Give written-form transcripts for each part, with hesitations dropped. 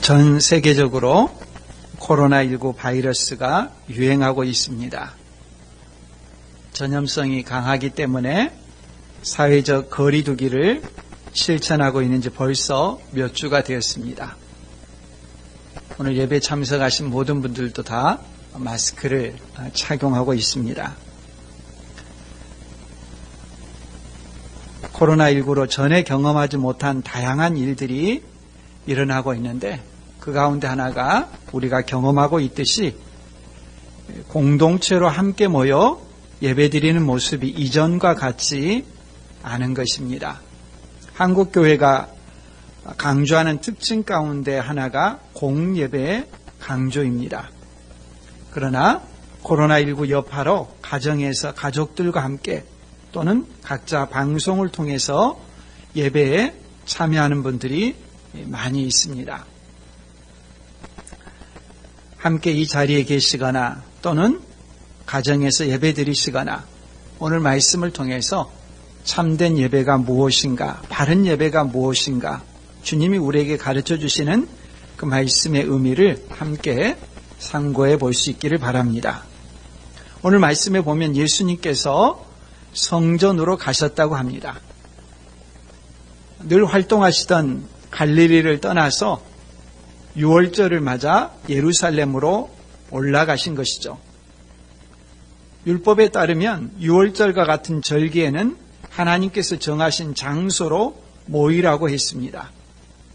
전 세계적으로 코로나19 바이러스가 유행하고 있습니다. 전염성이 강하기 때문에 사회적 거리 두기를 실천하고 있는 지 벌써 몇 주가 되었습니다. 오늘 예배 참석하신 모든 분들도 다 마스크를 착용하고 있습니다. 코로나19로 전에 경험하지 못한 다양한 일들이 일어나고 있는데 그 가운데 하나가 우리가 경험하고 있듯이 공동체로 함께 모여 예배드리는 모습이 이전과 같지 않은 것입니다. 한국교회가 강조하는 특징 가운데 하나가 공예배의 강조입니다. 그러나 코로나19 여파로 가정에서 가족들과 함께 또는 각자 방송을 통해서 예배에 참여하는 분들이 많이 있습니다. 함께 이 자리에 계시거나 또는 가정에서 예배 드리시거나 오늘 말씀을 통해서 참된 예배가 무엇인가, 바른 예배가 무엇인가, 주님이 우리에게 가르쳐 주시는 그 말씀의 의미를 함께 상고해 볼 수 있기를 바랍니다. 오늘 말씀에 보면 예수님께서 성전으로 가셨다고 합니다. 늘 활동하시던 갈릴리를 떠나서 6월절을 맞아 예루살렘으로 올라가신 것이죠. 율법에 따르면 6월절과 같은 절기에는 하나님께서 정하신 장소로 모이라고 했습니다.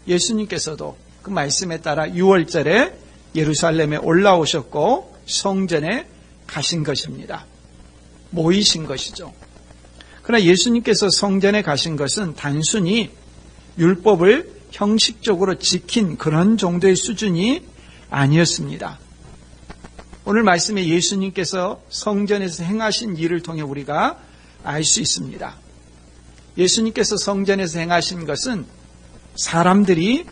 예수님께서도 그 말씀에 따라 6월절에 예루살렘에 올라오셨고 성전에 가신 것입니다. 모이신 것이죠. 그러나 예수님께서 성전에 가신 것은 단순히 율법을 형식적으로 지킨 그런 정도의 수준이 아니었습니다. 오늘 말씀에 예수님께서 성전에서 행하신 일을 통해 우리가 알 수 있습니다. 예수님께서 성전에서 행하신 것은 사람들이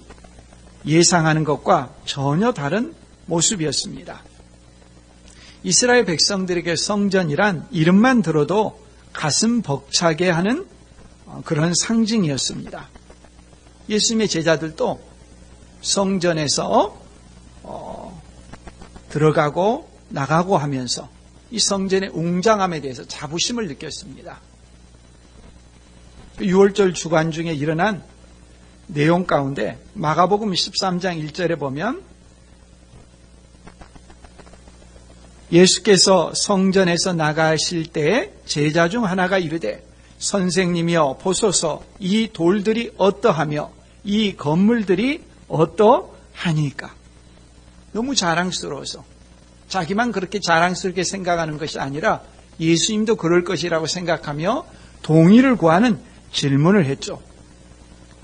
예상하는 것과 전혀 다른 모습이었습니다. 이스라엘 백성들에게 성전이란 이름만 들어도 가슴 벅차게 하는 그런 상징이었습니다. 예수님의 제자들도 성전에서 들어가고 나가고 하면서 이 성전의 웅장함에 대해서 자부심을 느꼈습니다. 6월절 주간 중에 일어난 내용 가운데 마가복음 13장 1절에 보면 예수께서 성전에서 나가실 때에 제자 중 하나가 이르되 선생님이여 보소서 이 돌들이 어떠하며 이 건물들이 어떠하니까. 너무 자랑스러워서 자기만 그렇게 자랑스럽게 생각하는 것이 아니라 예수님도 그럴 것이라고 생각하며 동의를 구하는 질문을 했죠.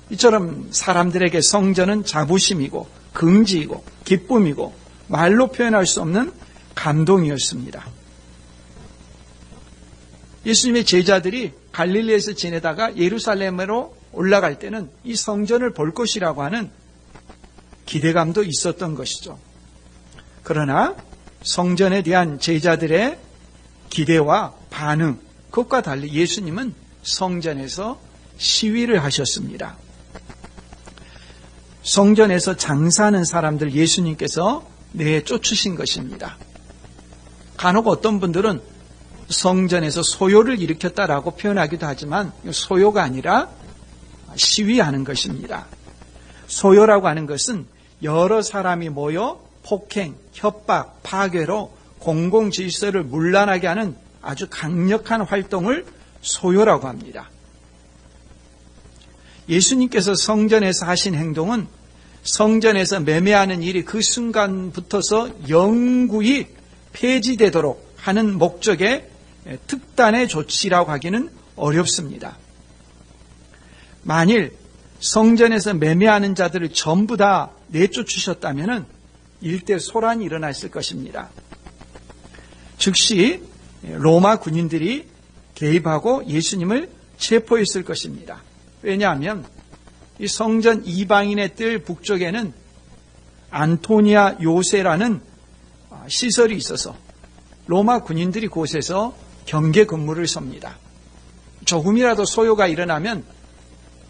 이처럼 사람들에게 성전은 자부심이고 긍지이고 기쁨이고 말로 표현할 수 없는 감동이었습니다. 예수님의 제자들이 갈릴리에서 지내다가 예루살렘으로 올라갈 때는 이 성전을 볼 것이라고 하는 기대감도 있었던 것이죠. 그러나 성전에 대한 제자들의 기대와 반응, 그것과 달리 예수님은 성전에서 시위를 하셨습니다. 성전에서 장사하는 사람들 예수님께서 내쫓으신 것입니다. 간혹 어떤 분들은 성전에서 소요를 일으켰다라고 표현하기도 하지만 소요가 아니라 시위하는 것입니다. 소요라고 하는 것은 여러 사람이 모여 폭행, 협박, 파괴로 공공질서를 문란하게 하는 아주 강력한 활동을 소요라고 합니다. 예수님께서 성전에서 하신 행동은 성전에서 매매하는 일이 그 순간부터서 영구히 폐지되도록 하는 목적의 특단의 조치라고 하기는 어렵습니다. 만일 성전에서 매매하는 자들을 전부 다 내쫓으셨다면 일대 소란이 일어났을 것입니다. 즉시 로마 군인들이 개입하고 예수님을 체포했을 것입니다. 왜냐하면 이 성전 이방인의 뜰 북쪽에는 안토니아 요새라는 시설이 있어서 로마 군인들이 그곳에서 경계 근무를 섭니다. 조금이라도 소요가 일어나면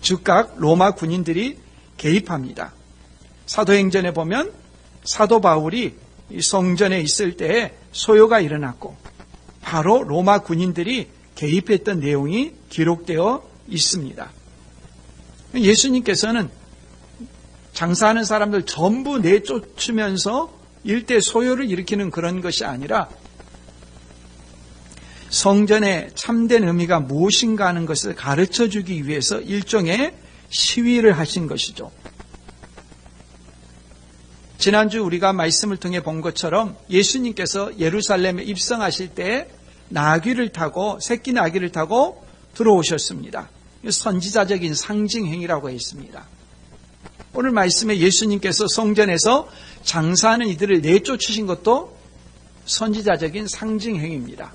즉각 로마 군인들이 개입합니다. 사도행전에 보면 사도 바울이 성전에 있을 때에 소요가 일어났고 바로 로마 군인들이 개입했던 내용이 기록되어 있습니다. 예수님께서는 장사하는 사람들 전부 내쫓으면서 일대 소요를 일으키는 그런 것이 아니라 성전의 참된 의미가 무엇인가 하는 것을 가르쳐주기 위해서 일종의 시위를 하신 것이죠. 지난주 우리가 말씀을 통해 본 것처럼 예수님께서 예루살렘에 입성하실 때 나귀를 타고 새끼 나귀를 타고 들어오셨습니다. 선지자적인 상징 행위라고 했습니다. 오늘 말씀에 예수님께서 성전에서 장사하는 이들을 내쫓으신 것도 선지자적인 상징 행위입니다.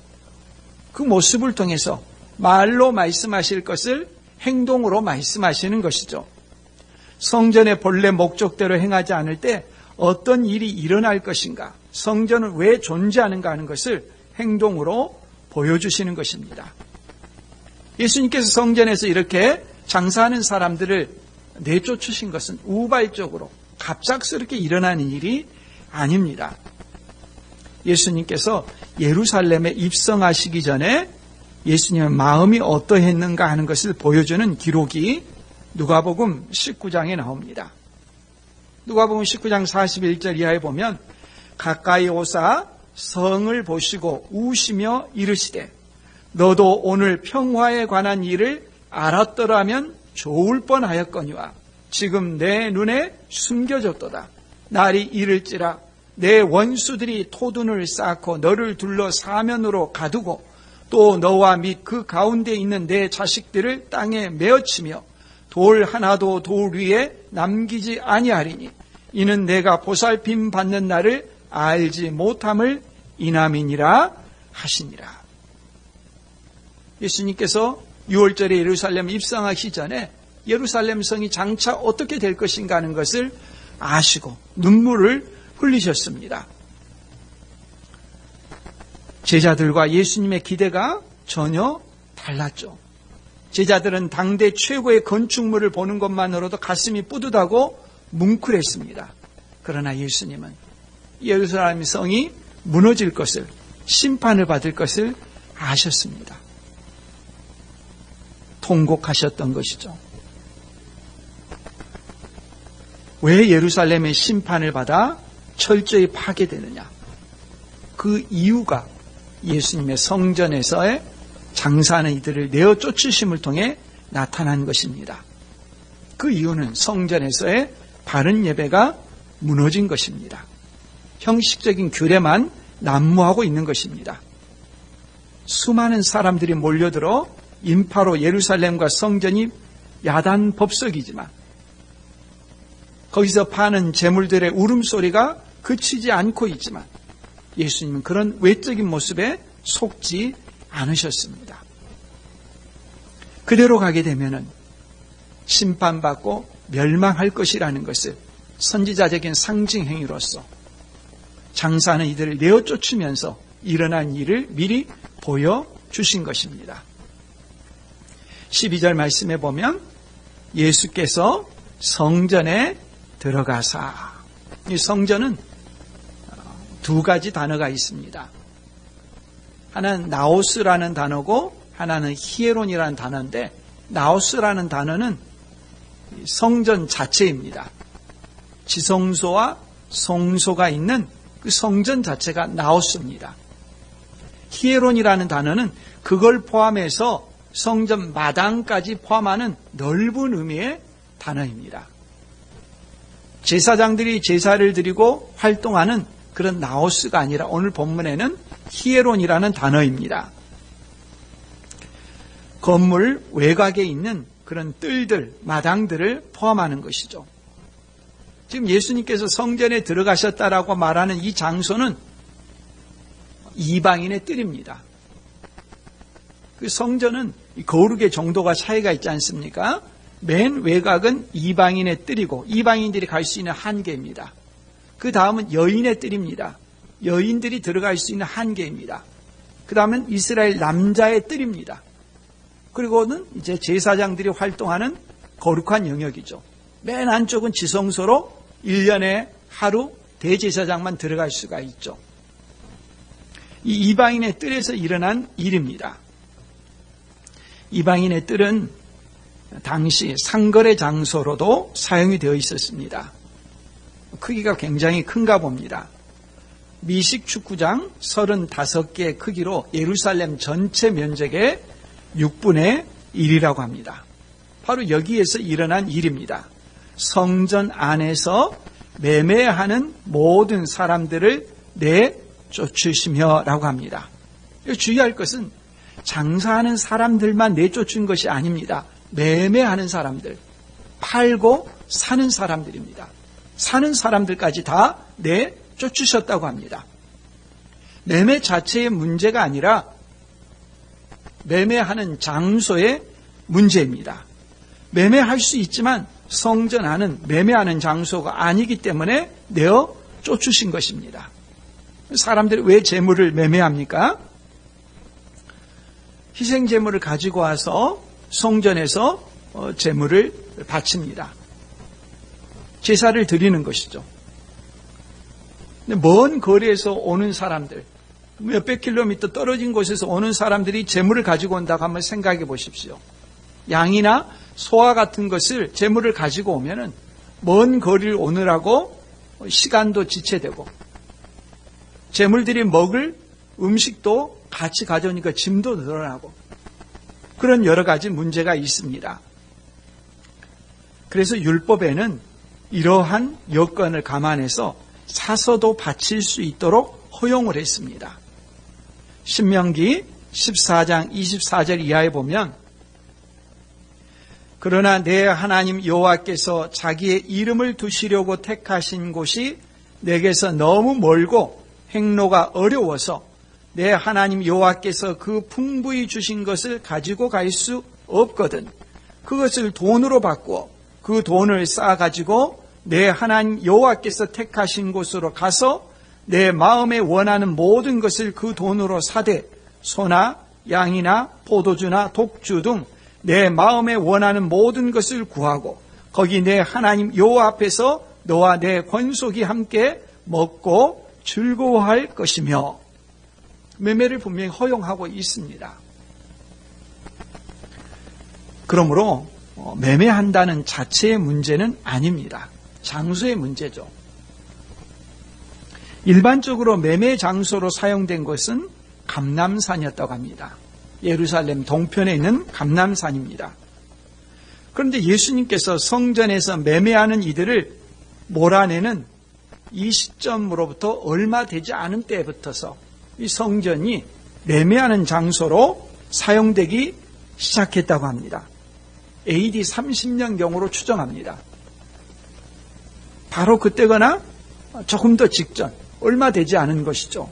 그 모습을 통해서 말로 말씀하실 것을 행동으로 말씀하시는 것이죠. 성전의 본래 목적대로 행하지 않을 때 어떤 일이 일어날 것인가, 성전은 왜 존재하는가 하는 것을 행동으로 보여주시는 것입니다. 예수님께서 성전에서 이렇게 장사하는 사람들을 내쫓으신 것은 우발적으로 갑작스럽게 일어나는 일이 아닙니다. 예수님께서 예루살렘에 입성하시기 전에 예수님의 마음이 어떠했는가 하는 것을 보여주는 기록이 누가복음 19장에 나옵니다. 누가복음 19장 41절 이하에 보면 가까이 오사 성을 보시고 우시며 이르시되 너도 오늘 평화에 관한 일을 알았더라면 좋을 뻔하였거니와 지금 내 눈에 숨겨졌도다. 날이 이를지라 내 원수들이 토둔을 쌓고 너를 둘러 사면으로 가두고 또 너와 및 그 가운데 있는 내 자식들을 땅에 메어치며 돌 하나도 돌 위에 남기지 아니하리니 이는 내가 보살핌 받는 날을 알지 못함을 인함이니라 하시니라. 예수님께서 6월절에 예루살렘 입성하기 전에 예루살렘 성이 장차 어떻게 될 것인가 하는 것을 아시고 눈물을 흘리셨습니다. 제자들과 예수님의 기대가 전혀 달랐죠. 제자들은 당대 최고의 건축물을 보는 것만으로도 가슴이 뿌듯하고 뭉클했습니다. 그러나 예수님은 예루살렘 성이 무너질 것을, 심판을 받을 것을 아셨습니다. 통곡하셨던 것이죠. 왜 예루살렘의 심판을 받아 철저히 파괴되느냐? 그 이유가 예수님의 성전에서의 장사하는 이들을 내어 쫓으심을 통해 나타난 것입니다. 그 이유는 성전에서의 바른 예배가 무너진 것입니다. 형식적인 규례만 난무하고 있는 것입니다. 수많은 사람들이 몰려들어 인파로 예루살렘과 성전이 야단 법석이지만 거기서 파는 재물들의 울음소리가 그치지 않고 있지만 예수님은 그런 외적인 모습에 속지 않으셨습니다. 그대로 가게 되면은 심판받고 멸망할 것이라는 것을 선지자적인 상징 행위로서 장사하는 이들을 내어 쫓으면서 일어난 일을 미리 보여주신 것입니다. 12절 말씀에 보면 예수께서 성전에 들어가사, 이 성전은 두 가지 단어가 있습니다. 하나는 나오스라는 단어고 하나는 히에론이라는 단어인데 나오스라는 단어는 성전 자체입니다. 지성소와 성소가 있는 그 성전 자체가 나오스입니다. 히에론이라는 단어는 그걸 포함해서 성전 마당까지 포함하는 넓은 의미의 단어입니다. 제사장들이 제사를 드리고 활동하는 그런 나오스가 아니라 오늘 본문에는 히에론이라는 단어입니다. 건물 외곽에 있는 그런 뜰들, 마당들을 포함하는 것이죠. 지금 예수님께서 성전에 들어가셨다라고 말하는 이 장소는 이방인의 뜰입니다. 그 성전은 거룩의 정도가 차이가 있지 않습니까? 맨 외곽은 이방인의 뜰이고 이방인들이 갈 수 있는 한계입니다. 그 다음은 여인의 뜰입니다. 여인들이 들어갈 수 있는 한계입니다. 그 다음은 이스라엘 남자의 뜰입니다. 그리고는 이제 제사장들이 활동하는 거룩한 영역이죠. 맨 안쪽은 지성소로 1년에 하루 대제사장만 들어갈 수가 있죠. 이 이방인의 뜰에서 일어난 일입니다. 이방인의 뜰은 당시 상거래 장소로도 사용이 되어 있었습니다. 크기가 굉장히 큰가 봅니다. 미식 축구장 35개의 크기로 예루살렘 전체 면적의 6분의 1이라고 합니다. 바로 여기에서 일어난 일입니다. 성전 안에서 매매하는 모든 사람들을 내쫓으시며 라고 합니다. 주의할 것은 장사하는 사람들만 내쫓은 것이 아닙니다. 매매하는 사람들, 팔고 사는 사람들입니다. 사는 사람들까지 다 내쫓으셨다고 합니다. 매매 자체의 문제가 아니라 매매하는 장소의 문제입니다. 매매할 수 있지만 성전 안은 매매하는 장소가 아니기 때문에 내어 쫓으신 것입니다. 사람들이 왜 재물을 매매합니까? 희생 재물을 가지고 와서 성전에서 재물을 바칩니다. 제사를 드리는 것이죠. 먼 거리에서 오는 사람들, 몇백 킬로미터 떨어진 곳에서 오는 사람들이 재물을 가지고 온다고 한번 생각해 보십시오. 양이나 소와 같은 것을 재물을 가지고 오면은 먼 거리를 오느라고 시간도 지체되고 재물들이 먹을 음식도 같이 가져오니까 짐도 늘어나고 그런 여러 가지 문제가 있습니다. 그래서 율법에는 이러한 여건을 감안해서 사서도 바칠 수 있도록 허용을 했습니다. 신명기 14장 24절 이하에 보면 그러나 내 하나님 여호와께서 자기의 이름을 두시려고 택하신 곳이 내게서 너무 멀고 행로가 어려워서 내 하나님 여호와께서 그 풍부히 주신 것을 가지고 갈 수 없거든 그것을 돈으로 바꾸어 그 돈을 쌓아가지고 내 하나님 여호와께서 택하신 곳으로 가서 내 마음에 원하는 모든 것을 그 돈으로 사되 소나 양이나 포도주나 독주 등 내 마음에 원하는 모든 것을 구하고 거기 내 하나님 여호와 앞에서 너와 내 권속이 함께 먹고 즐거워할 것이며 매매를 분명히 허용하고 있습니다. 그러므로 매매한다는 자체의 문제는 아닙니다. 장소의 문제죠. 일반적으로 매매 장소로 사용된 것은 감람산이었다고 합니다. 예루살렘 동편에 있는 감람산입니다. 그런데 예수님께서 성전에서 매매하는 이들을 몰아내는 이 시점으로부터 얼마 되지 않은 때부터서 이 성전이 매매하는 장소로 사용되기 시작했다고 합니다. AD 30년경으로 추정합니다. 바로 그때거나 조금 더 직전, 얼마 되지 않은 것이죠.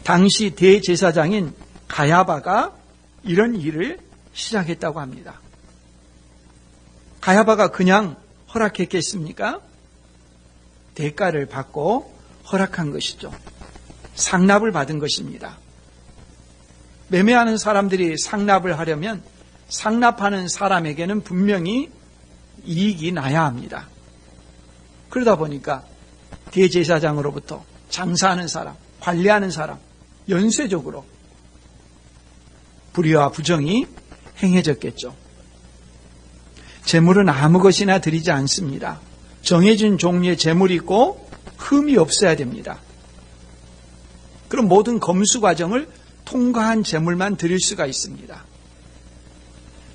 당시 대제사장인 가야바가 이런 일을 시작했다고 합니다. 가야바가 그냥 허락했겠습니까? 대가를 받고 허락한 것이죠. 상납을 받은 것입니다. 매매하는 사람들이 상납을 하려면 상납하는 사람에게는 분명히 이익이 나야 합니다. 그러다 보니까 대제사장으로부터 장사하는 사람, 관리하는 사람, 연쇄적으로 불의와 부정이 행해졌겠죠. 재물은 아무 것이나 드리지 않습니다. 정해진 종류의 재물이 있고 흠이 없어야 됩니다. 그럼 모든 검수 과정을 통과한 재물만 드릴 수가 있습니다.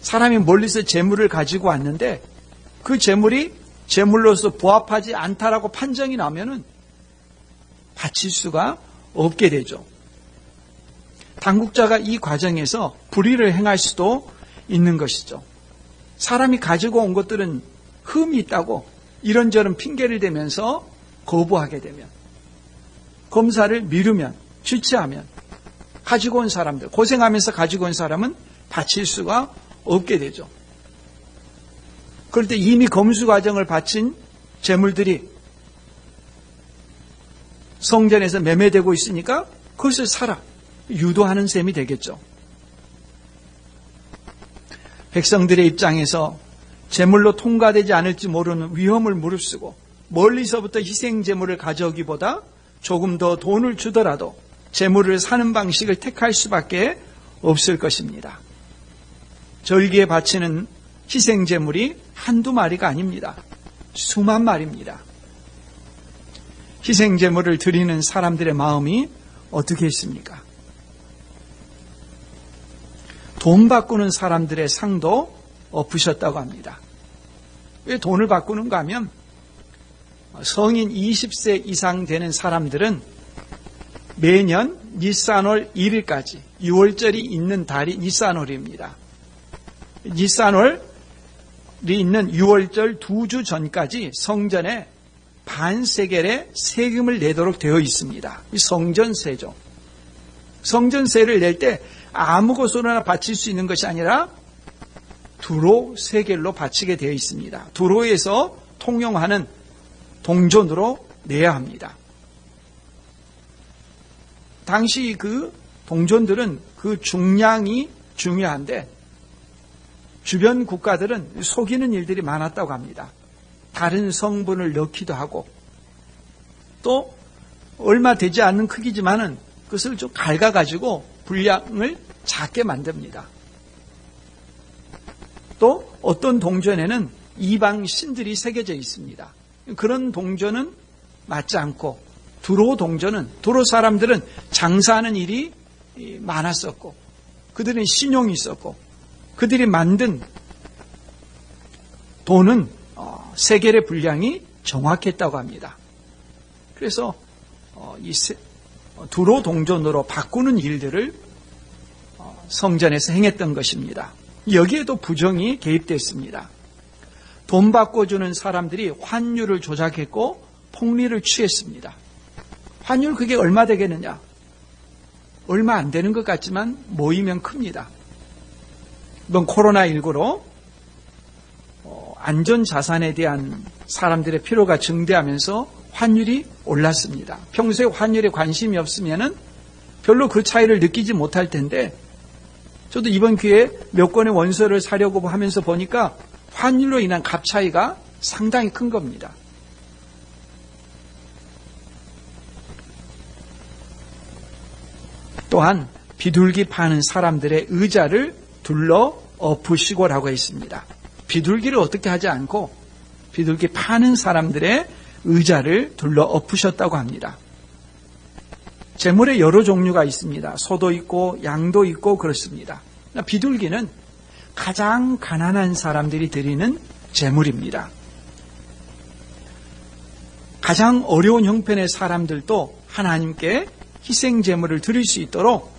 사람이 멀리서 재물을 가지고 왔는데 그 재물이 재물로서 부합하지 않다라고 판정이 나면은 바칠 수가 없게 되죠. 당국자가 이 과정에서 불의를 행할 수도 있는 것이죠. 사람이 가지고 온 것들은 흠이 있다고 이런저런 핑계를 대면서 거부하게 되면, 검사를 미루면, 주체하면 가지고 온 사람들, 고생하면서 가지고 온 사람은 바칠 수가 없게 되죠. 그럴 때 이미 검수 과정을 바친 재물들이 성전에서 매매되고 있으니까 그것을 사라, 유도하는 셈이 되겠죠. 백성들의 입장에서 제물로 통과되지 않을지 모르는 위험을 무릅쓰고 멀리서부터 희생제물을 가져오기보다 조금 더 돈을 주더라도 제물을 사는 방식을 택할 수밖에 없을 것입니다. 절기에 바치는 희생제물이 한두 마리가 아닙니다. 수만 마리입니다. 희생제물을 드리는 사람들의 마음이 어떻게 있습니까? 돈 바꾸는 사람들의 상도 엎으셨다고 합니다. 왜 돈을 바꾸는가 하면 성인 20세 이상 되는 사람들은 매년 니산월 1일까지 6월절이 있는 달이 니산월입니다. 니산월이 있는 6월절 2주 전까지 성전에 반세겔의 세금을 내도록 되어 있습니다. 성전세죠. 성전세를 낼 때 아무 곳으로나 바칠 수 있는 것이 아니라 두로 세겔로 바치게 되어 있습니다. 두로에서 통용하는 동전으로 내야 합니다. 당시 그 동전들은 그 중량이 중요한데 주변 국가들은 속이는 일들이 많았다고 합니다. 다른 성분을 넣기도 하고 또 얼마 되지 않는 크기지만은 그것을 좀 갉아가지고 분량을 작게 만듭니다. 또 어떤 동전에는 이방 신들이 새겨져 있습니다. 그런 동전은 맞지 않고 두로 동전은 두로 사람들은 장사하는 일이 많았었고 그들은 신용이 있었고 그들이 만든 돈은 세겔의 분량이 정확했다고 합니다. 그래서 이 두로 동전으로 바꾸는 일들을 성전에서 행했던 것입니다. 여기에도 부정이 개입됐습니다. 돈 바꿔주는 사람들이 환율을 조작했고 폭리를 취했습니다. 환율 그게 얼마 되겠느냐? 얼마 안 되는 것 같지만 모이면 큽니다. 이번 코로나19로 안전자산에 대한 사람들의 필요가 증대하면서 환율이 올랐습니다. 평소에 환율에 관심이 없으면 별로 그 차이를 느끼지 못할 텐데 저도 이번 기회에 몇 권의 원서를 사려고 하면서 보니까 환율로 인한 값 차이가 상당히 큰 겁니다. 또한 비둘기 파는 사람들의 의자를 둘러 엎으시고라고 했습니다. 비둘기를 어떻게 하지 않고 비둘기 파는 사람들의 의자를 둘러 엎으셨다고 합니다. 제물의 여러 종류가 있습니다. 소도 있고 양도 있고 그렇습니다. 비둘기는 가장 가난한 사람들이 드리는 제물입니다. 가장 어려운 형편의 사람들도 하나님께 희생 제물을 드릴 수 있도록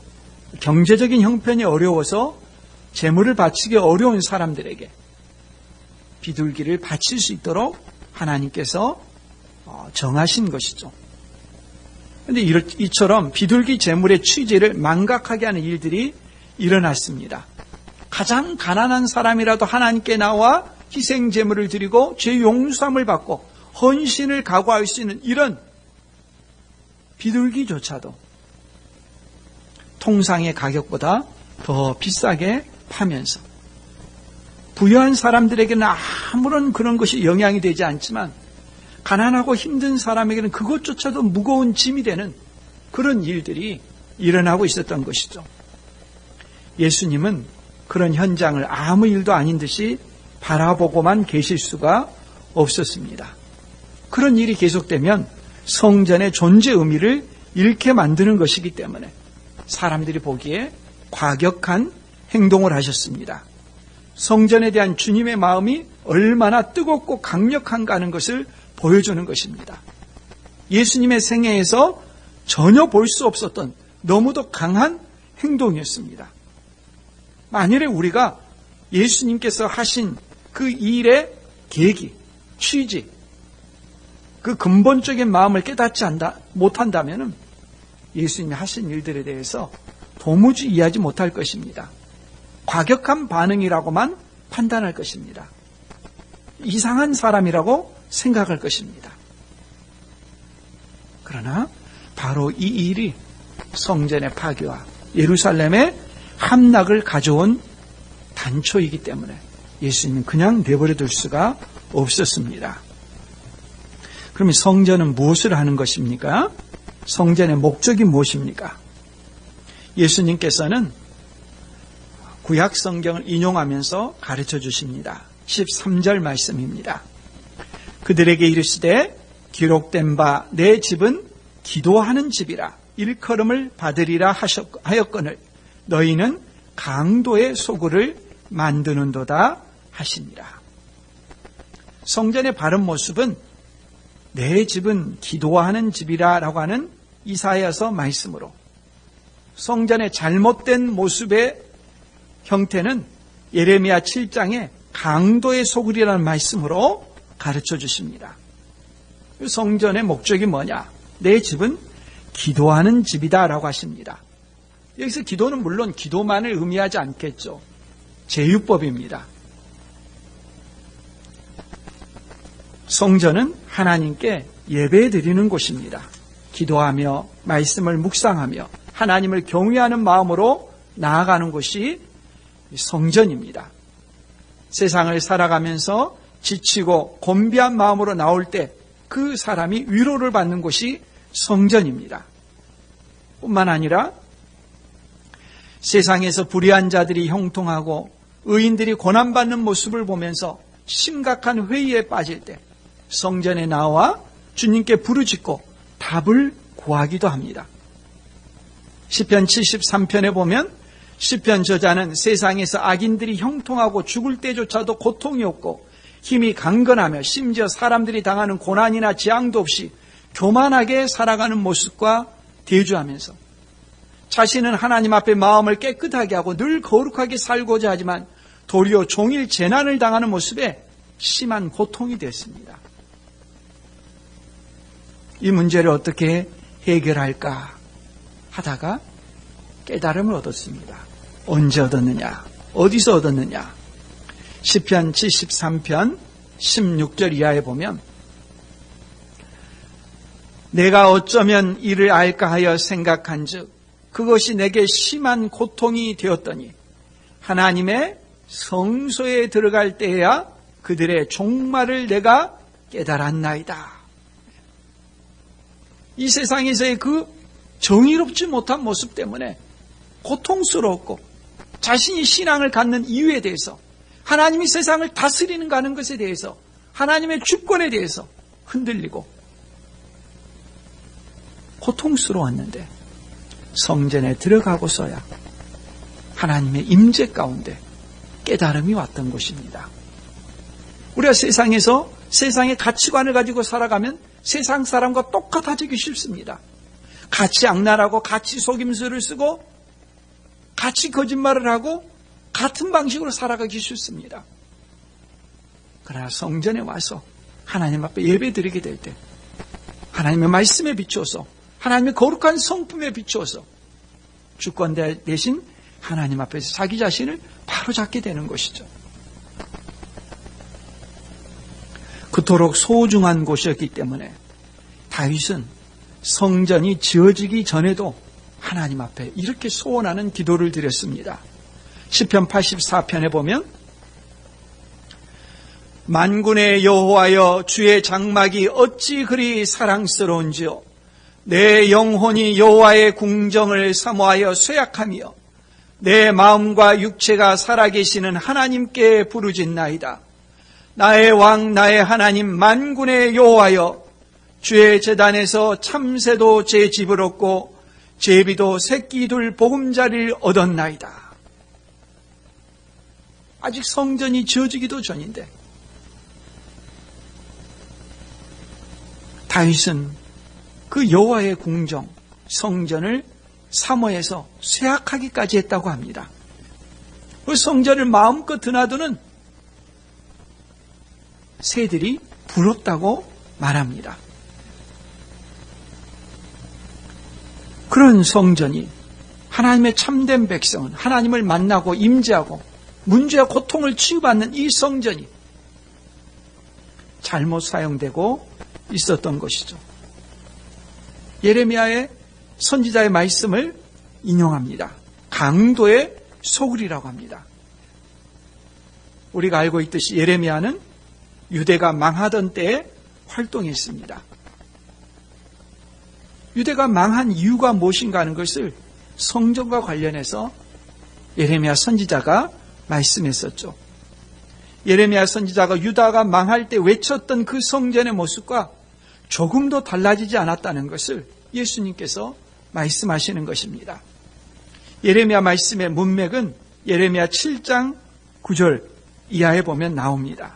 경제적인 형편이 어려워서 제물을 바치기 어려운 사람들에게 비둘기를 바칠 수 있도록 하나님께서 정하신 것이죠. 그런데 이처럼 비둘기 제물의 취지를 망각하게 하는 일들이 일어났습니다. 가장 가난한 사람이라도 하나님께 나와 희생 제물을 드리고 죄 용서함을 받고 헌신을 각오할 수 있는 이런 비둘기조차도 통상의 가격보다 더 비싸게 파면서 부유한 사람들에게는 아무런 그런 것이 영향이 되지 않지만 가난하고 힘든 사람에게는 그것조차도 무거운 짐이 되는 그런 일들이 일어나고 있었던 것이죠. 예수님은 그런 현장을 아무 일도 아닌 듯이 바라보고만 계실 수가 없었습니다. 그런 일이 계속되면 성전의 존재 의미를 잃게 만드는 것이기 때문에 사람들이 보기에 과격한 행동을 하셨습니다. 성전에 대한 주님의 마음이 얼마나 뜨겁고 강력한가 하는 것을 보여주는 것입니다. 예수님의 생애에서 전혀 볼 수 없었던 너무도 강한 행동이었습니다. 만일에 우리가 예수님께서 하신 그 일의 계기, 취지, 그 근본적인 마음을 깨닫지 못한다면 예수님이 하신 일들에 대해서 도무지 이해하지 못할 것입니다. 과격한 반응이라고만 판단할 것입니다. 이상한 사람이라고 생각할 것입니다. 그러나 바로 이 일이 성전의 파괴와 예루살렘의 함락을 가져온 단초이기 때문에 예수님은 그냥 내버려 둘 수가 없었습니다. 그러면 성전은 무엇을 하는 것입니까? 성전의 목적이 무엇입니까? 예수님께서는 구약 성경을 인용하면서 가르쳐 주십니다. 13절 말씀입니다. 그들에게 이르시되 기록된 바 내 집은 기도하는 집이라 일컬음을 받으리라 하였거늘 너희는 강도의 소굴을 만드는도다 하시니라. 성전의 바른 모습은 내 집은 기도하는 집이라 라고 하는 이사야서 말씀으로 성전의 잘못된 모습의 형태는 예레미야 7장에 강도의 소굴이라는 말씀으로 가르쳐 주십니다. 성전의 목적이 뭐냐? 내 집은 기도하는 집이다 라고 하십니다. 여기서 기도는 물론 기도만을 의미하지 않겠죠. 제유법입니다. 성전은 하나님께 예배 드리는 곳입니다. 기도하며 말씀을 묵상하며 하나님을 경외하는 마음으로 나아가는 곳이 성전입니다. 세상을 살아가면서 지치고 곤비한 마음으로 나올 때 그 사람이 위로를 받는 곳이 성전입니다. 뿐만 아니라 세상에서 불의한 자들이 형통하고 의인들이 고난받는 모습을 보면서 심각한 회의에 빠질 때 성전에 나와 주님께 부르짖고 답을 구하기도 합니다. 시편 73편에 보면 시편 저자는 세상에서 악인들이 형통하고 죽을 때조차도 고통이 없고 힘이 강건하며 심지어 사람들이 당하는 고난이나 재앙도 없이 교만하게 살아가는 모습과 대조하면서 자신은 하나님 앞에 마음을 깨끗하게 하고 늘 거룩하게 살고자 하지만 도리어 종일 재난을 당하는 모습에 심한 고통이 됐습니다. 이 문제를 어떻게 해결할까 하다가 깨달음을 얻었습니다. 언제 얻었느냐? 어디서 얻었느냐? 시편 73편 16절 이하에 보면 내가 어쩌면 이를 알까 하여 생각한즉 그것이 내게 심한 고통이 되었더니 하나님의 성소에 들어갈 때에야 그들의 종말을 내가 깨달았나이다. 이 세상에서의 그 정의롭지 못한 모습 때문에 고통스러웠고 자신이 신앙을 갖는 이유에 대해서 하나님이 세상을 다스리는 가는 것에 대해서 하나님의 주권에 대해서 흔들리고 고통스러웠는데 성전에 들어가고서야 하나님의 임재 가운데 깨달음이 왔던 것입니다. 우리가 세상에서 세상의 가치관을 가지고 살아가면 세상 사람과 똑같아지기 쉽습니다. 같이 악랄하고 같이 속임수를 쓰고 같이 거짓말을 하고 같은 방식으로 살아가기 쉽습니다. 그러나 성전에 와서 하나님 앞에 예배 드리게 될 때 하나님의 말씀에 비추어서 하나님의 거룩한 성품에 비추어서 주권 대신 하나님 앞에서 자기 자신을 바로잡게 되는 것이죠. 그토록 소중한 곳이었기 때문에 다윗은 성전이 지어지기 전에도 하나님 앞에 이렇게 소원하는 기도를 드렸습니다. 시편 84편에 보면 만군의 여호와여 주의 장막이 어찌 그리 사랑스러운지요 내 영혼이 여호와의 궁정을 사모하여 쇠약하며 내 마음과 육체가 살아계시는 하나님께 부르짖나이다. 나의 왕 나의 하나님 만군의 여호와여 주의 제단에서 참새도 제 집을 얻고 제비도 새끼들 보금자리를 얻었나이다. 아직 성전이 지어지기도 전인데 다윗은 그 여호와의 궁정 성전을 사모해서 쇠약하기까지 했다고 합니다. 그 성전을 마음껏 드나드는 새들이 부럽다고 말합니다. 그런 성전이 하나님의 참된 백성은 하나님을 만나고 임재하고 문제와 고통을 치유받는 이 성전이 잘못 사용되고 있었던 것이죠. 예레미야의 선지자의 말씀을 인용합니다. 강도의 소굴이라고 합니다. 우리가 알고 있듯이 예레미야는 유대가 망하던 때에 활동했습니다. 유대가 망한 이유가 무엇인가 하는 것을 성전과 관련해서 예레미야 선지자가 말씀했었죠. 예레미야 선지자가 유다가 망할 때 외쳤던 그 성전의 모습과 조금도 달라지지 않았다는 것을 예수님께서 말씀하시는 것입니다. 예레미야 말씀의 문맥은 예레미야 7장 9절 이하에 보면 나옵니다.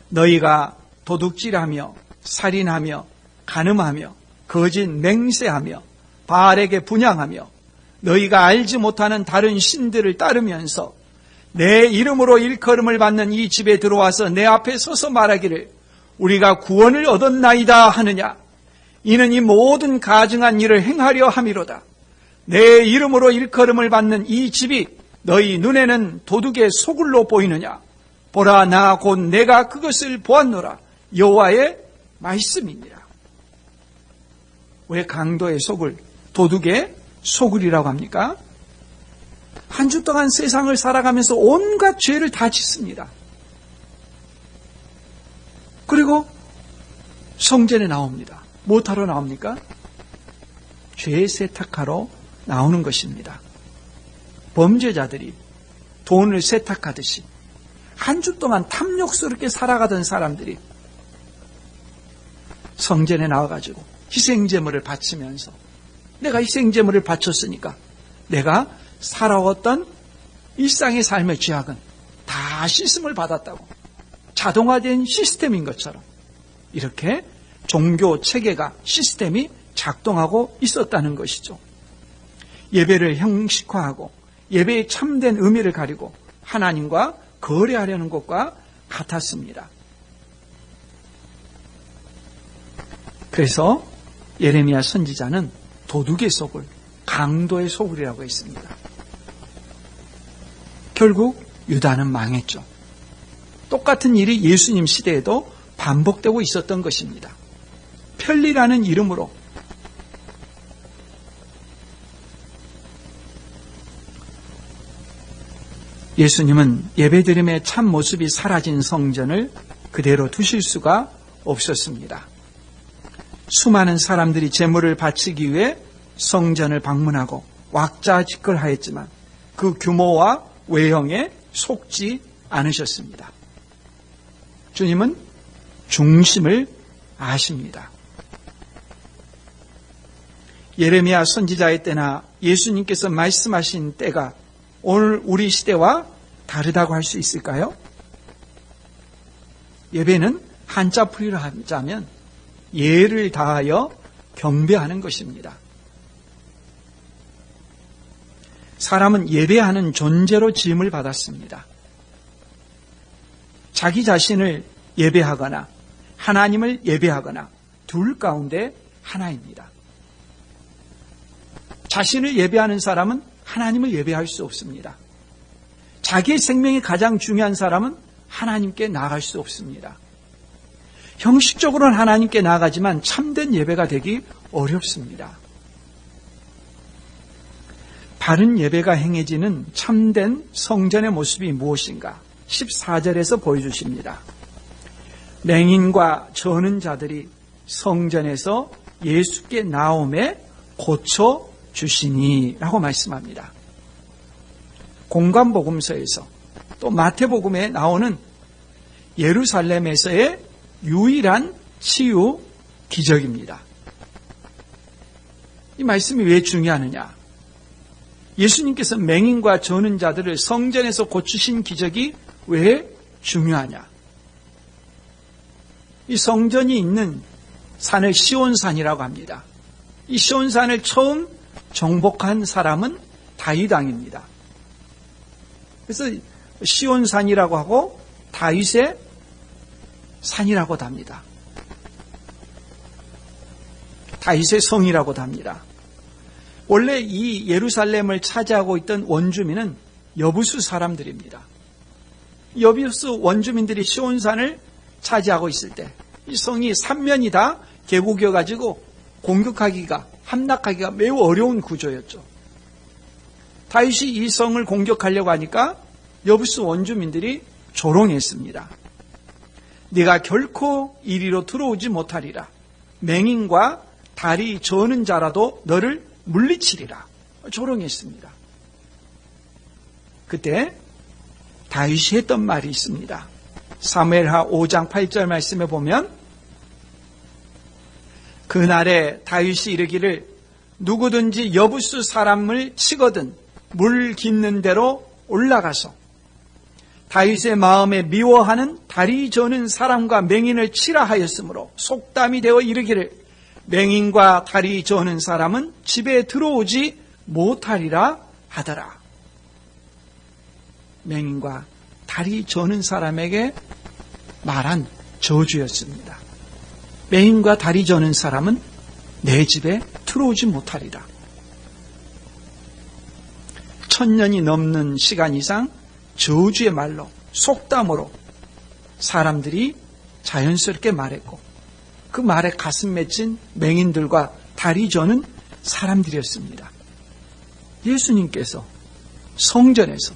너희가 도둑질하며 살인하며 간음하며 거짓 맹세하며 바알에게 분향하며 너희가 알지 못하는 다른 신들을 따르면서 내 이름으로 일컬음을 받는 이 집에 들어와서 내 앞에 서서 말하기를 우리가 구원을 얻었나이다 하느냐. 이는 이 모든 가증한 일을 행하려 함이로다. 내 이름으로 일컬음을 받는 이 집이 너희 눈에는 도둑의 소굴로 보이느냐. 보라, 나 곧 내가 그것을 보았노라. 여호와의 말씀이니라. 왜 강도의 소굴, 도둑의 소굴이라고 합니까? 한 주 동안 세상을 살아가면서 온갖 죄를 다 짓습니다. 그리고 성전에 나옵니다. 무엇하러 나옵니까? 죄 세탁하러 나오는 것입니다. 범죄자들이 돈을 세탁하듯이 한 주 동안 탐욕스럽게 살아가던 사람들이 성전에 나와가지고 희생제물을 바치면서 내가 희생제물을 바쳤으니까 내가 살아왔던 일상의 삶의 죄악은 다 씻음을 받았다고 자동화된 시스템인 것처럼 이렇게 종교 체계가 시스템이 작동하고 있었다는 것이죠. 예배를 형식화하고 예배의 참된 의미를 가리고 하나님과 거래하려는 것과 같았습니다. 그래서 예레미야 선지자는 도둑의 소굴, 강도의 소굴이라고 했습니다. 결국 유다는 망했죠. 똑같은 일이 예수님 시대에도 반복되고 있었던 것입니다. 편리라는 이름으로 예수님은 예배드림의 참 모습이 사라진 성전을 그대로 두실 수가 없었습니다. 수많은 사람들이 제물을 바치기 위해 성전을 방문하고 왁자지껄하였지만 그 규모와 외형에 속지 않으셨습니다. 주님은 중심을 아십니다. 예레미야 선지자의 때나 예수님께서 말씀하신 때가 오늘 우리 시대와 다르다고 할 수 있을까요? 예배는 한자풀이로 하자면 예를 다하여 경배하는 것입니다. 사람은 예배하는 존재로 지음을 받았습니다. 자기 자신을 예배하거나 하나님을 예배하거나 둘 가운데 하나입니다. 자신을 예배하는 사람은 하나님을 예배할 수 없습니다. 자기의 생명이 가장 중요한 사람은 하나님께 나아갈 수 없습니다. 형식적으로는 하나님께 나아가지만 참된 예배가 되기 어렵습니다. 바른 예배가 행해지는 참된 성전의 모습이 무엇인가? 14절에서 보여주십니다. 맹인과 저는 자들이 성전에서 예수께 나옴에 고쳐주시니 라고 말씀합니다. 공관복음서에서 또 마태복음에 나오는 예루살렘에서의 유일한 치유 기적입니다. 이 말씀이 왜 중요하느냐? 예수님께서 맹인과 저는 자들을 성전에서 고치신 기적이 왜 중요하냐? 이 성전이 있는 산을 시온산이라고 합니다. 이 시온산을 처음 정복한 사람은 다윗 왕입니다. 그래서 시온산이라고 하고 다윗의 산이라고도 합니다. 다윗의 성이라고도 합니다. 원래 이 예루살렘을 차지하고 있던 원주민은 여부수 사람들입니다. 여부수 원주민들이 시온산을 차지하고 있을 때 이 성이 삼면이 다 계곡이어가지고 공격하기가 함락하기가 매우 어려운 구조였죠. 다윗이 이 성을 공격하려고 하니까 여부스 원주민들이 조롱했습니다. 네가 결코 이리로 들어오지 못하리라. 맹인과 다리 저는 자라도 너를 물리치리라. 조롱했습니다. 그때 다윗이 했던 말이 있습니다. 사무엘하 5장 8절 말씀에 보면 그날에 다윗이 이르기를 누구든지 여부스 사람을 치거든 물 깊는 데로 올라가서 다윗의 마음에 미워하는 다리 저는 사람과 맹인을 치라 하였으므로 속담이 되어 이르기를 맹인과 다리 저는 사람은 집에 들어오지 못하리라 하더라. 맹인과 다리 저는 사람에게 말한 저주였습니다. 맹인과 다리 저는 사람은 내 집에 들어오지 못하리라. 1000년이 넘는 시간 이상 저주의 말로, 속담으로 사람들이 자연스럽게 말했고 그 말에 가슴 맺힌 맹인들과 다리 저는 사람들이었습니다. 예수님께서 성전에서,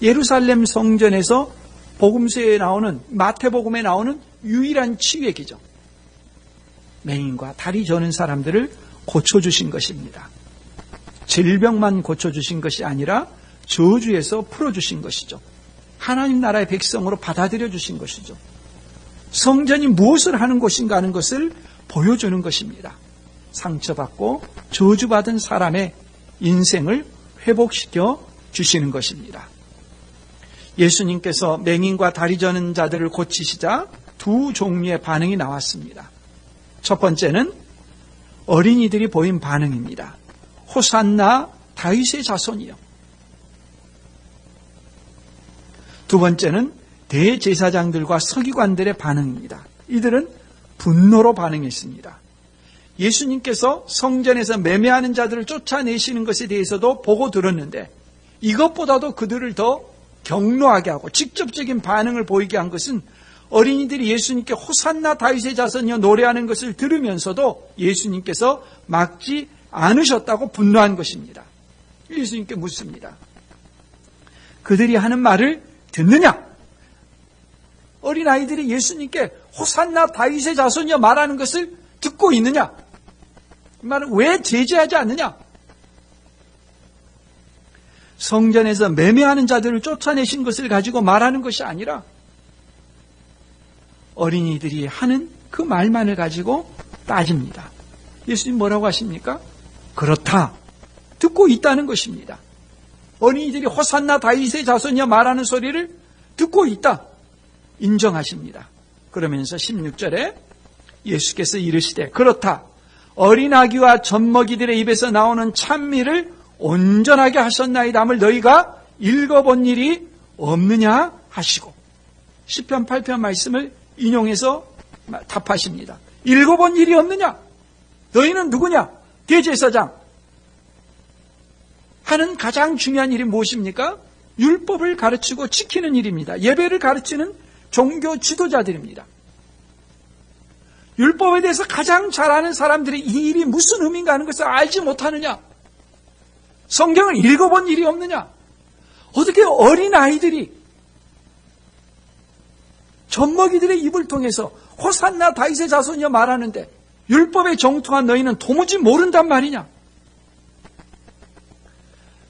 예루살렘 성전에서 복음서에 나오는, 마태복음에 나오는 유일한 치유의 기적, 맹인과 다리 저는 사람들을 고쳐주신 것입니다. 질병만 고쳐주신 것이 아니라 저주에서 풀어주신 것이죠. 하나님 나라의 백성으로 받아들여 주신 것이죠. 성전이 무엇을 하는 곳인가 하는 것을 보여주는 것입니다. 상처받고 저주받은 사람의 인생을 회복시켜 주시는 것입니다. 예수님께서 맹인과 다리 저는 자들을 고치시자 두 종류의 반응이 나왔습니다. 첫 번째는 어린이들이 보인 반응입니다. 호산나 다윗의 자손이요. 두 번째는 대제사장들과 서기관들의 반응입니다. 이들은 분노로 반응했습니다. 예수님께서 성전에서 매매하는 자들을 쫓아내시는 것에 대해서도 보고 들었는데 이것보다도 그들을 더 격노하게 하고 직접적인 반응을 보이게 한 것은 어린이들이 예수님께 호산나 다윗의 자손이여 노래하는 것을 들으면서도 예수님께서 막지 않으셨다고 분노한 것입니다. 예수님께 묻습니다. 그들이 하는 말을 듣느냐? 어린아이들이 예수님께 호산나 다윗의 자손이여 말하는 것을 듣고 있느냐? 이 말은 왜 제재하지 않느냐? 성전에서 매매하는 자들을 쫓아내신 것을 가지고 말하는 것이 아니라 어린이들이 하는 그 말만을 가지고 따집니다. 예수님 뭐라고 하십니까? 그렇다. 듣고 있다는 것입니다. 어린이들이 호산나 다윗의 자손이여 말하는 소리를 듣고 있다. 인정하십니다. 그러면서 16절에 예수께서 이르시되 그렇다. 어린 아기와 젖먹이들의 입에서 나오는 찬미를 온전하게 하셨나이다 함을 너희가 읽어본 일이 없느냐 하시고 시편 8편 말씀을 인용해서 답하십니다. 읽어본 일이 없느냐? 너희는 누구냐? 대제사장. 하는 가장 중요한 일이 무엇입니까? 율법을 가르치고 지키는 일입니다. 예배를 가르치는 종교 지도자들입니다. 율법에 대해서 가장 잘 아는 사람들이 이 일이 무슨 의미인가 하는 것을 알지 못하느냐? 성경을 읽어본 일이 없느냐? 어떻게 어린아이들이 젖먹이들의 입을 통해서 호산나 다윗의 자손이여 말하는데 율법에 정통한 너희는 도무지 모른단 말이냐?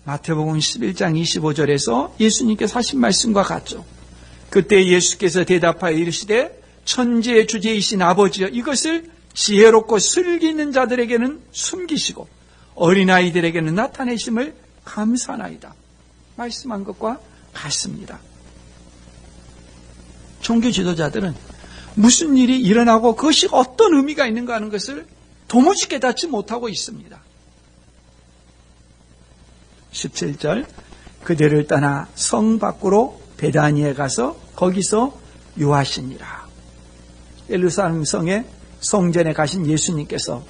마태복음 11장 25절에서 예수님께서 하신 말씀과 같죠. 그때 예수께서 대답하여 이르시되 천지의 주제이신 아버지여 이것을 지혜롭고 슬기 있는 자들에게는 숨기시고 어린아이들에게는 나타내심을 감사하나이다. 말씀한 것과 같습니다. 종교 지도자들은 무슨 일이 일어나고 그것이 어떤 의미가 있는가 하는 것을 도무지 깨닫지 못하고 있습니다. 17절 그들을 떠나 성 밖으로 베다니에 가서 거기서 유하시니라. 예루살렘 성의 성전에 가신 예수님께서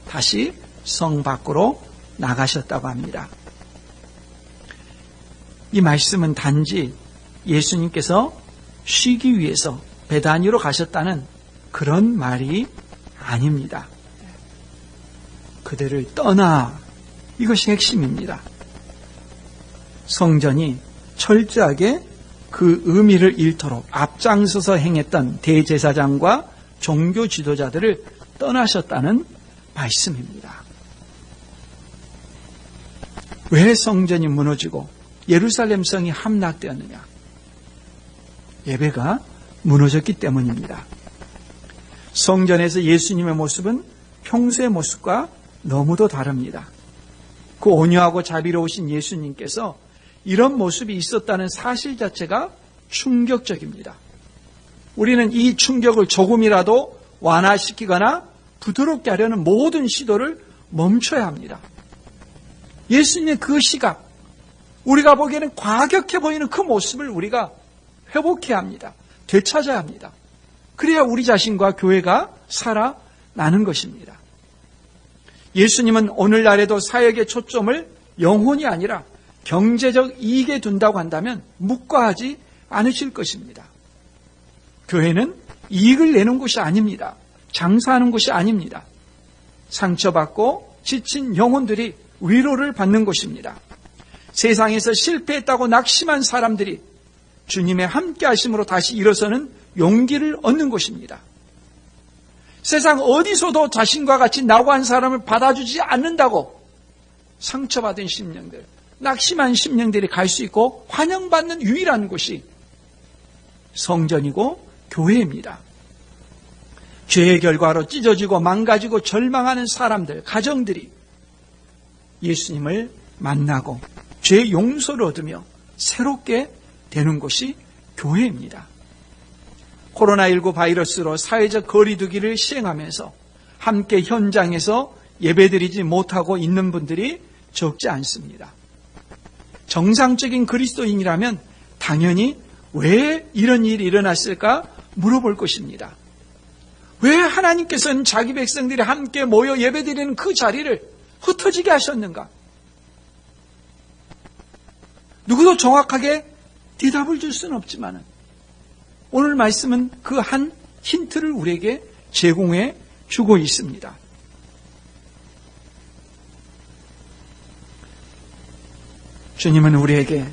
다시 성 밖으로 나가셨다고 합니다. 이 말씀은 단지 예수님께서 쉬기 위해서 베다니로 가셨다는 그런 말이 아닙니다. 그들을 떠나 이것이 핵심입니다. 성전이 철저하게 그 의미를 잃도록 앞장서서 행했던 대제사장과 종교 지도자들을 떠나셨다는 말씀입니다. 왜 성전이 무너지고 예루살렘 성이 함락되었느냐? 예배가 무너졌기 때문입니다. 성전에서 예수님의 모습은 평소의 모습과 너무도 다릅니다. 그 온유하고 자비로우신 예수님께서 이런 모습이 있었다는 사실 자체가 충격적입니다. 우리는 이 충격을 조금이라도 완화시키거나 부드럽게 하려는 모든 시도를 멈춰야 합니다. 예수님의 그 시각, 우리가 보기에는 과격해 보이는 그 모습을 우리가 회복해야 합니다. 되찾아야 합니다. 그래야 우리 자신과 교회가 살아나는 것입니다. 예수님은 오늘날에도 사역의 초점을 영혼이 아니라 경제적 이익에 둔다고 한다면 묵과하지 않으실 것입니다. 교회는 이익을 내는 곳이 아닙니다. 장사하는 곳이 아닙니다. 상처받고 지친 영혼들이 위로를 받는 곳입니다. 세상에서 실패했다고 낙심한 사람들이 주님의 함께 하심으로 다시 일어서는 용기를 얻는 곳입니다. 세상 어디서도 자신과 같이 낙오한 사람을 받아주지 않는다고 상처받은 심령들, 낙심한 심령들이 갈 수 있고 환영받는 유일한 곳이 성전이고 교회입니다. 죄의 결과로 찢어지고 망가지고 절망하는 사람들, 가정들이 예수님을 만나고 죄의 용서를 얻으며 새롭게 되는 곳이 교회입니다. 코로나19 바이러스로 사회적 거리두기를 시행하면서 함께 현장에서 예배드리지 못하고 있는 분들이 적지 않습니다. 정상적인 그리스도인이라면 당연히 왜 이런 일이 일어났을까 물어볼 것입니다. 왜 하나님께서는 자기 백성들이 함께 모여 예배드리는 그 자리를 흩어지게 하셨는가? 누구도 정확하게 대답을 줄 수는 없지만 오늘 말씀은 그 한 힌트를 우리에게 제공해 주고 있습니다. 주님은 우리에게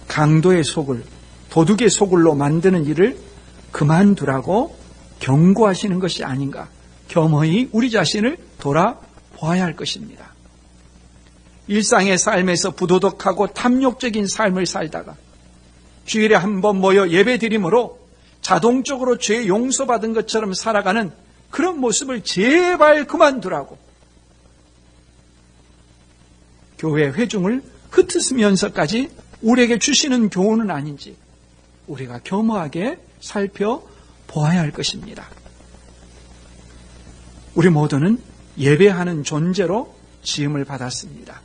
강도의 속을 도둑의 속을로 만드는 일을 그만두라고 경고하시는 것이 아닌가. 겸허히 우리 자신을 돌아보아야 할 것입니다. 일상의 삶에서 부도덕하고 탐욕적인 삶을 살다가 주일에 한 번 모여 예배드림으로 자동적으로 죄 용서받은 것처럼 살아가는 그런 모습을 제발 그만두라고 교회 회중을 흩으면서까지 우리에게 주시는 교훈은 아닌지 우리가 겸허하게 살펴보아야 할 것입니다. 우리 모두는 예배하는 존재로 지음을 받았습니다.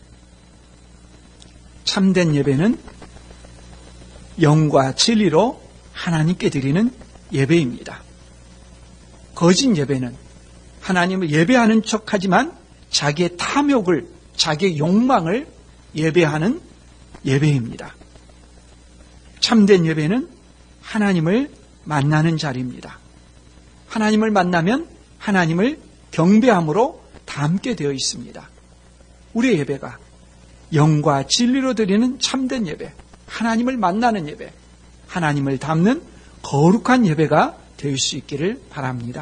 참된 예배는 영과 진리로 하나님께 드리는 예배입니다. 거짓 예배는 하나님을 예배하는 척하지만 자기의 탐욕을, 자기의 욕망을 예배하는 예배입니다. 참된 예배는 하나님을 만나는 자리입니다. 하나님을 만나면 하나님을 경배함으로 담게 되어 있습니다. 우리의 예배가 영과 진리로 드리는 참된 예배, 하나님을 만나는 예배, 하나님을 담는 거룩한 예배가 될 수 있기를 바랍니다.